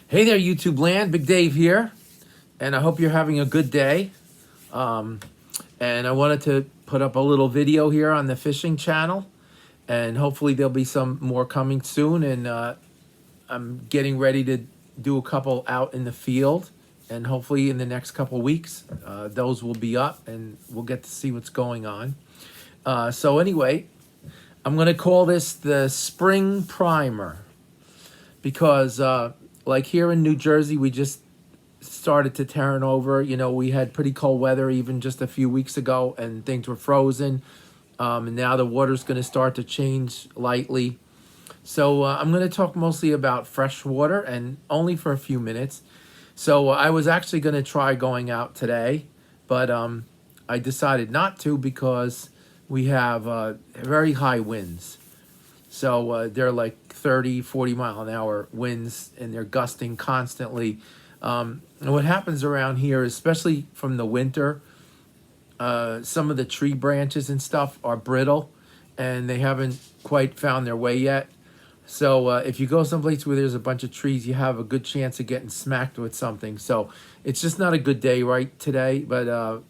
Hey there, YouTube land. Big Dave here, and I hope you're having a good day. And I wanted to put up a little video here on the fishing channel, and hopefully there'll be some more coming soon. And I'm getting ready to do a couple out in the field, and hopefully in the next couple weeks, those will be up, and we'll get to see what's going on. So anyway, I'm going to call this the Spring Primer because like here in New Jersey, we just started to turn over. You know, we had pretty cold weather even just a few weeks ago, and things were frozen. And now the water's going to start to change lightly. So I'm going to talk mostly about fresh water and only for a few minutes. So I was actually going to try going out today, but I decided not to because we have very high winds. So they're like 30, 40 mile an hour winds, and they're gusting constantly. And what happens around here, especially from the winter, some of the tree branches and stuff are brittle, and they haven't quite found their way yet. So if you go someplace where there's a bunch of trees, you have a good chance of getting smacked with something. So it's just not a good day right today, but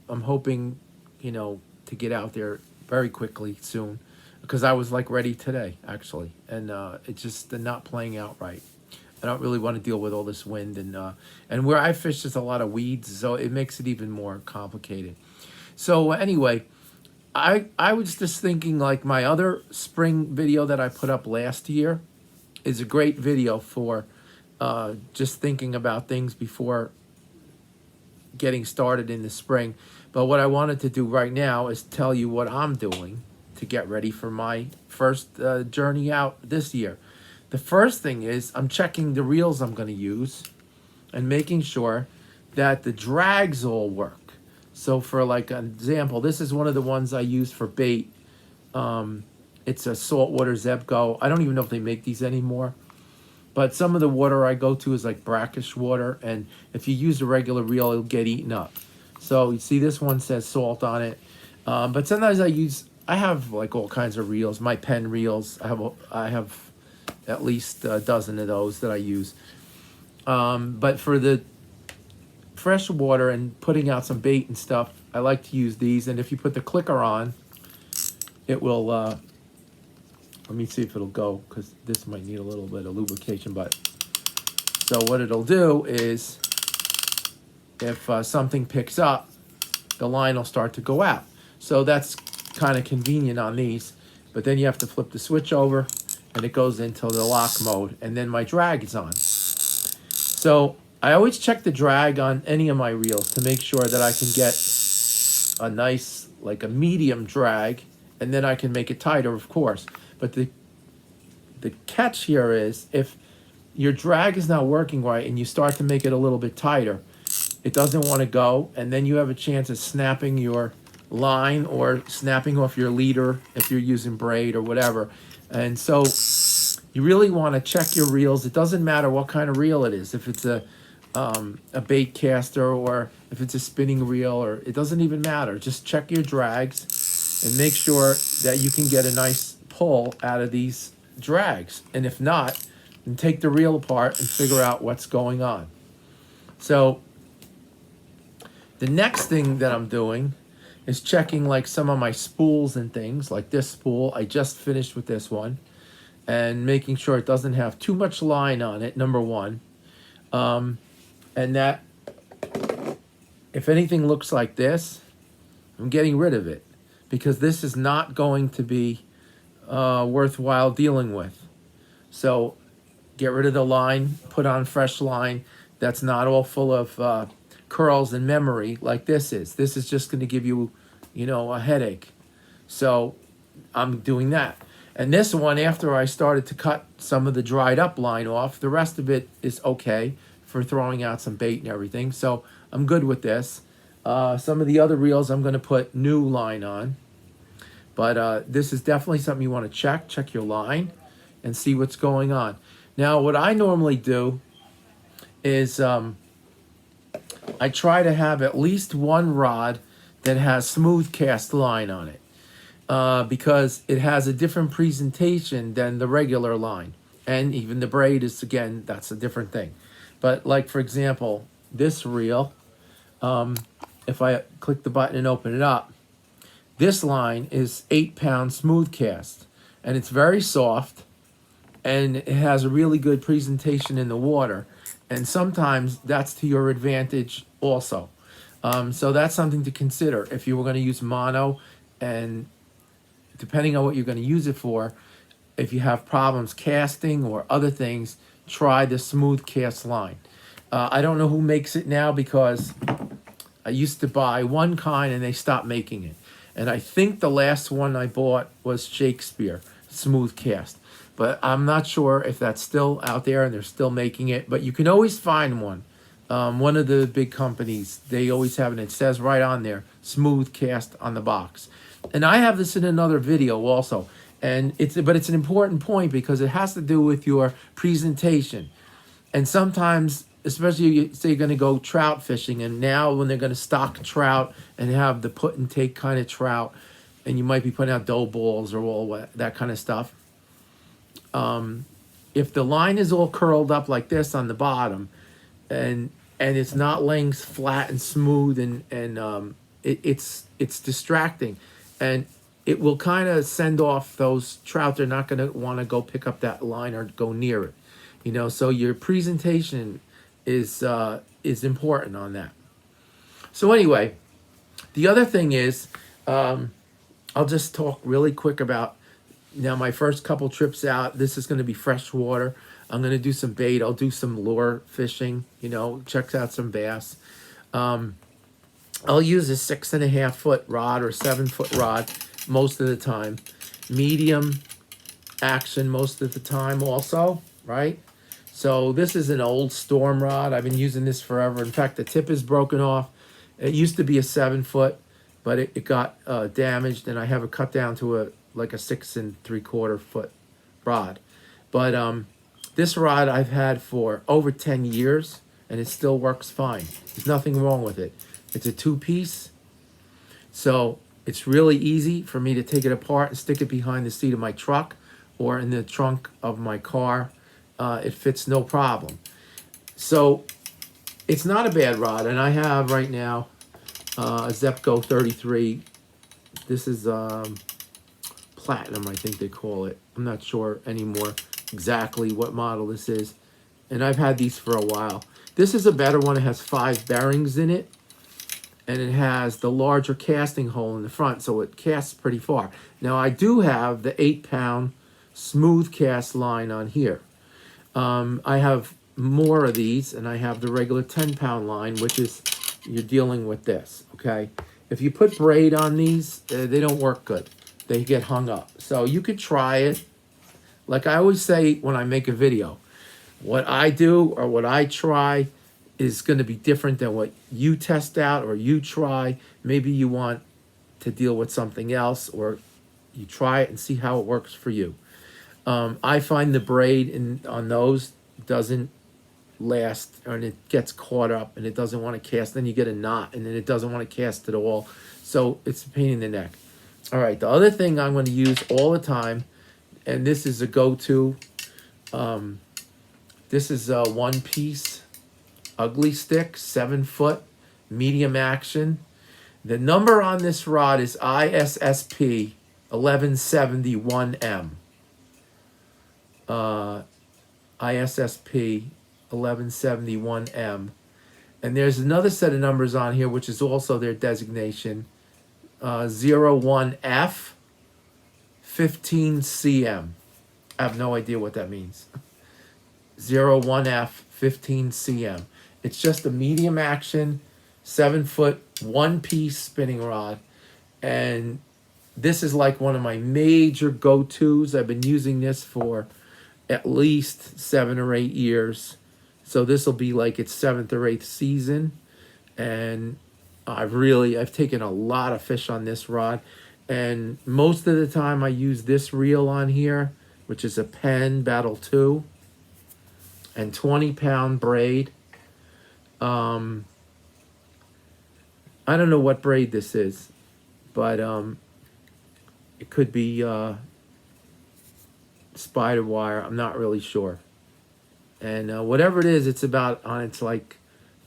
I'm hoping, to get out there very quickly soon, because I was like ready today actually, and it's just not playing out right. I don't really want to deal with all this wind, and where I fish there's a lot of weeds, so it makes it even more complicated. So anyway, I was just thinking, like, my other spring video that I put up last year is a great video for just thinking about things before getting started in the spring. But what I wanted to do right now is tell you what I'm doing to get ready for my first journey out this year. The first thing is I'm checking the reels I'm going to use and making sure that the drags all work. So for like an example, this is one of the ones I use for bait. It's a saltwater Zebco. I don't even know if they make these anymore. But some of the water I go to is like brackish water, and if you use a regular reel, it'll get eaten up. So you see this one says salt on it. But sometimes I have like all kinds of reels, my Penn reels. I have at least a dozen of those that I use. But for the fresh water and putting out some bait and stuff, I like to use these. And if you put the clicker on, it will, let me see if it'll go, because this might need a little bit of lubrication. But so what it'll do is, if something picks up, the line will start to go out. So that's kind of convenient on these. But then you have to flip the switch over, and it goes into the lock mode, and then my drag is on. So I always check the drag on any of my reels to make sure that I can get a nice, like a medium drag, and then I can make it tighter, of course. But the catch here is, if your drag is not working right and you start to make it a little bit tighter, it doesn't want to go, and then you have a chance of snapping your line or snapping off your leader if you're using braid or whatever. And so you really want to check your reels. It doesn't matter what kind of reel it is. If it's a bait caster, or if it's a spinning reel, or it doesn't even matter. Just check your drags and make sure that you can get a nice pull out of these drags. And if not, then take the reel apart and figure out what's going on. So the next thing that I'm doing is checking like some of my spools and things, like this spool. I just finished with this one, and making sure it doesn't have too much line on it, number one. And that if anything looks like this, I'm getting rid of it, because this is not going to be worthwhile dealing with. So get rid of the line, put on fresh line that's not all full of curls and memory like this is. This is just going to give you, a headache. So I'm doing that. And this one, after I started to cut some of the dried up line off, the rest of it is okay for throwing out some bait and everything. So I'm good with this. Some of the other reels I'm going to put new line on. But this is definitely something you want to check. Check your line and see what's going on. Now, what I normally do is I try to have at least one rod that has smooth cast line on it, because it has a different presentation than the regular line. And even the braid is, again, that's a different thing. But like for example, this reel, if I click the button and open it up, this line is 8-pound smooth cast, and it's very soft, and it has a really good presentation in the water, and sometimes that's to your advantage also. So that's something to consider if you were going to use mono, and depending on what you're going to use it for, if you have problems casting or other things, try the smooth cast line. I don't know who makes it now because I used to buy one kind and they stopped making it. And I think the last one I bought was Shakespeare smooth cast. But I'm not sure if that's still out there and they're still making it. But you can always find one. One of the big companies, they always have it. It says right on there, smooth cast on the box. And I have this in another video also. And it's an important point because it has to do with your presentation. And sometimes, especially you say you're going to go trout fishing, and now when they're going to stock trout and have the put and take kind of trout, and you might be putting out dough balls or all that kind of stuff. If the line is all curled up like this on the bottom, and it's not laying flat and smooth, and it's distracting, and it will kind of send off those trout. They're not going to want to go pick up that line or go near it, you know. So your presentation is important on that. So anyway, the other thing is, I'll just talk really quick about now my first couple trips out. This is going to be freshwater. I'm going to do some bait. I'll do some lure fishing, you know, check out some bass. I'll use a 6.5 foot rod or 7 foot rod most of the time. Medium action most of the time also, right? So this is an old Storm rod. I've been using this forever. In fact, the tip is broken off. It used to be a 7 foot, but it got damaged, and I have it cut down to like a 6 3/4 foot rod. But this rod I've had for over 10 years, and it still works fine. There's nothing wrong with it. It's a 2-piece, so it's really easy for me to take it apart and stick it behind the seat of my truck or in the trunk of my car. It fits no problem. So it's not a bad rod, and I have right now a Zepco 33. This is platinum, I think they call it. I'm not sure anymore exactly what model this is, and I've had these for a while. This is a better one. It has 5 bearings in it, and it has the larger casting hole in the front, so it casts pretty far. Now I do have the 8-pound smooth cast line on here. I have more of these, and I have the regular 10-pound line, which is, you're dealing with this, okay? If you put braid on these, they don't work good. They get hung up. So you could try it. Like I always say when I make a video, what I do or what I try is going to be different than what you test out or you try. Maybe you want to deal with something else, or you try it and see how it works for you. I find the braid on those doesn't last, and it gets caught up and it doesn't want to cast. Then you get a knot, and then it doesn't want to cast at all. So it's a pain in the neck. All right, the other thing I'm going to use all the time, and this is a go-to, this is a 1-piece ugly stick, 7 foot, medium action. The number on this rod is ISSP 1171M. ISSP 1171M. And there's another set of numbers on here, which is also their designation, 01F 15cm. I have no idea what that means. 01F 15cm. It's just a medium action, 7 foot, 1-piece spinning rod. And this is like one of my major go-tos. I've been using this for at least 7 or 8 years. So this will be like its 7th or 8th season. And I've taken a lot of fish on this rod. And most of the time I use this reel on here, which is a Penn Battle 2 and 20-pound braid. I don't know what braid this is, but it could be spider wire. I'm not really sure. And whatever it is, it's about on its like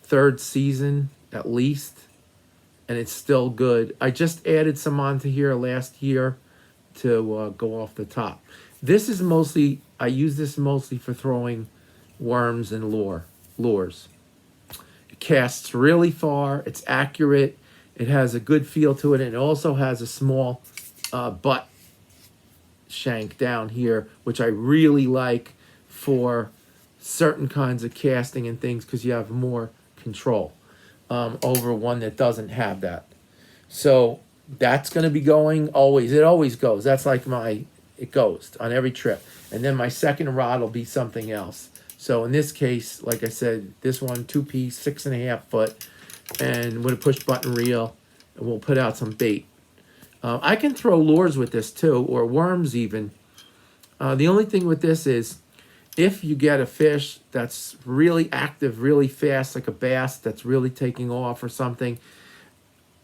third season at least, and it's still good. I just added some onto here last year to go off the top. This is mostly, I use this mostly for throwing worms and lures. It casts really far, it's accurate, it has a good feel to it, and it also has a small butt shank down here, which I really like for certain kinds of casting and things because you have more control over one that doesn't have that. So that's going to be going always. It always goes. That's like it goes on every trip. And then my second rod will be something else. So in this case, like I said, this one, 2-piece, 6.5 foot, and with a push button reel, and we'll put out some bait. I can throw lures with this too, or worms even. The only thing with this is if you get a fish that's really active, really fast, like a bass that's really taking off or something,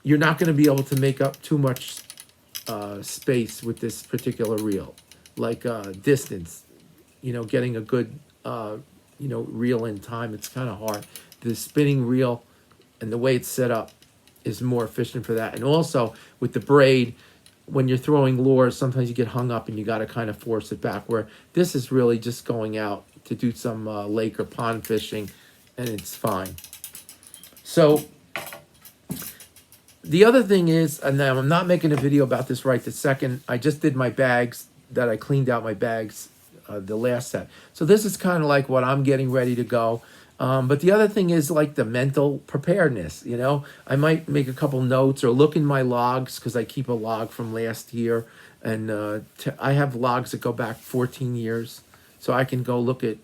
you're not going to be able to make up too much space with this particular reel. Like distance, getting a good, reel in time, it's kind of hard. The spinning reel and the way it's set up is more efficient for that. And also with the braid, when you're throwing lures, sometimes you get hung up and you got to kind of force it back, where this is really just going out to do some lake or pond fishing, and it's fine. So the other thing is, and now I'm not making a video about this right this second, I just did my bags, that I cleaned out my bags, the last set. So this is kind of like what I'm getting ready to go. But the other thing is like the mental preparedness, I might make a couple notes or look in my logs because I keep a log from last year. And I have logs that go back 14 years. So I can go look at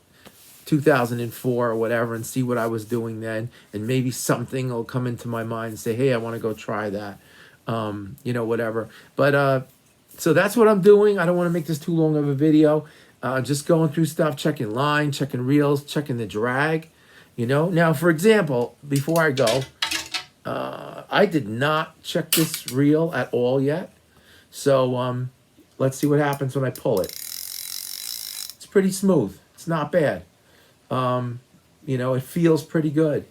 2004 or whatever and see what I was doing then. And maybe something will come into my mind and say, hey, I want to go try that, whatever. But so that's what I'm doing. I don't want to make this too long of a video. Just going through stuff, checking line, checking reels, checking the drag. Now, for example, before I go, I did not check this reel at all yet. So let's see what happens when I pull it. It's pretty smooth. It's not bad. It feels pretty good.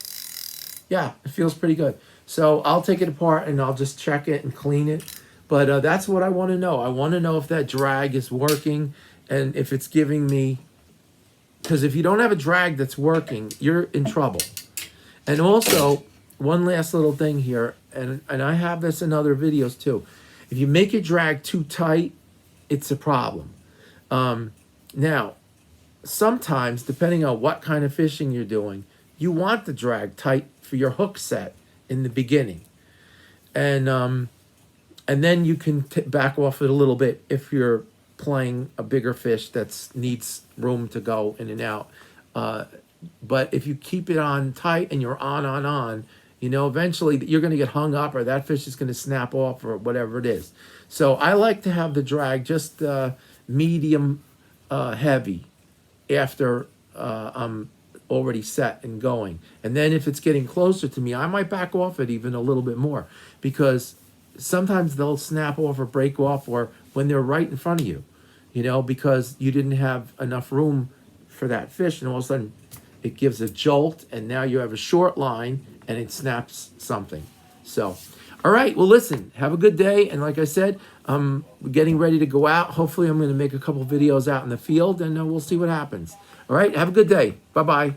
Yeah, it feels pretty good. So I'll take it apart and I'll just check it and clean it. But that's what I want to know. I want to know if that drag is working and if it's giving me... Because if you don't have a drag that's working, you're in trouble. And also, one last little thing here, and I have this in other videos too. If you make your drag too tight, it's a problem. Now, sometimes, depending on what kind of fishing you're doing, you want the drag tight for your hook set in the beginning. And then you can back off it a little bit if you're playing a bigger fish that needs room to go in and out. But if you keep it on tight and you're on, eventually you're going to get hung up or that fish is going to snap off or whatever it is. So I like to have the drag just medium heavy after I'm already set and going. And then if it's getting closer to me, I might back off it even a little bit more because sometimes they'll snap off or break off or when they're right in front of you, because you didn't have enough room for that fish and all of a sudden it gives a jolt and now you have a short line and it snaps something. So, all right, well, listen, have a good day. And like I said, I'm getting ready to go out. Hopefully I'm going to make a couple videos out in the field and we'll see what happens. All right, have a good day. Bye-bye.